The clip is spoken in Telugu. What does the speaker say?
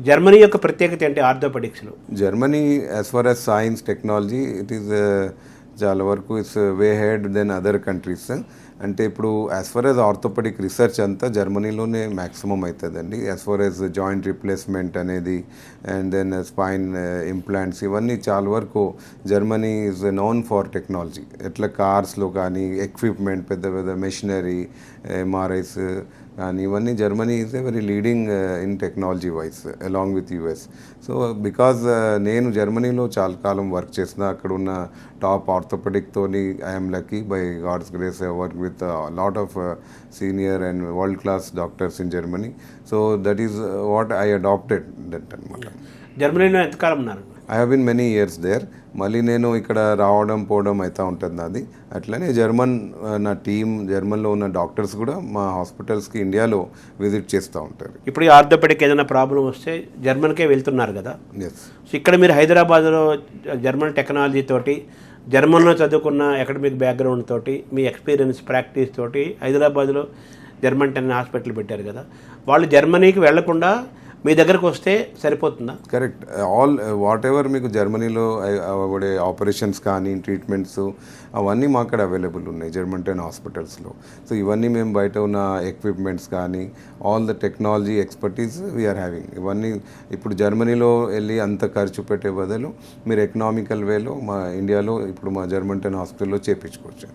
జర్మనీ యొక్క ప్రత్యేకత ఏంటి ఆర్థోపెడిక్స్లో? Germany as far as science technology it is చాలా వరకు its way ahead than other countries. అంటే ఇప్పుడు as far as orthopedic research అంతా జర్మనీలోనే మ్యాక్సిమం అవుతుందండి. As far as joint replacement అనేది అండ్ దెన్ స్పైన్ ఇంప్లాంట్స్ ఇవన్నీ చాలా వరకు Germany is known for technology. ఎట్లా కార్స్లో కానీ ఎక్విప్మెంట్ పెద్ద పెద్ద మెషినరీ ఎంఆర్ఐస్ కానీ ఇవన్నీ Germany is a very leading in technology wise along with US. So because నేను జర్మనీలో చాలా కాలం వర్క్ చేసిన అక్కడ ఉన్న టాప్ ఆర్థోపెడిక్తోని I'm lucky by God's grace I work with lot of senior and world class doctors in Germany. So that is what I adapted that అనమాట. జర్మనీలో ఎంతకాలం ఉన్నారు? I have been many years there. మళ్ళీ నేను ఇక్కడ రావడం పోవడం అవుతూ ఉంటుంది నాది. అట్లనే జర్మన్ నా టీం జర్మన్లో ఉన్న డాక్టర్స్ కూడా మా హాస్పిటల్స్కి ఇండియాలో విజిట్ చేస్తూ ఉంటారు. ఇప్పుడు ఈ ఆర్థోపెడిక్ ఏదైనా ప్రాబ్లం వస్తే జర్మన్కే వెళ్తున్నారు కదా. ఎస్. సో ఇక్కడ మీరు హైదరాబాద్లో జర్మన్ టెక్నాలజీ తోటి, జర్మన్లో చదువుకున్న అకాడమిక్ బ్యాక్గ్రౌండ్ తోటి, మీ ఎక్స్పీరియన్స్ ప్రాక్టీస్ తోటి హైదరాబాద్లో జర్మన్ హాస్పిటల్ పెట్టారు కదా. వాళ్ళు జర్మనీకి వెళ్లకుండా మీ దగ్గరకు వస్తే సరిపోతుందా? కరెక్ట్. ఆల్ వాట్ ఎవర్ మీకు జర్మనీలో అవడే ఆపరేషన్స్ కానీ ట్రీట్మెంట్స్ అవన్నీ మా అక్కడ అవైలబుల్ ఉన్నాయి జర్మన్ హాస్పిటల్స్లో. సో ఇవన్నీ మేము బయట ఉన్న ఎక్విప్మెంట్స్ కానీ all the technology expertise we are having. ఇవన్నీ ఇప్పుడు జర్మనీలో వెళ్ళి అంత ఖర్చు పెట్టే బదులు మీరు ఎకనామికల్ వేలో మా ఇండియాలో ఇప్పుడు మా జర్మన్ హాస్పిటల్లో చేయించుకోవచ్చు.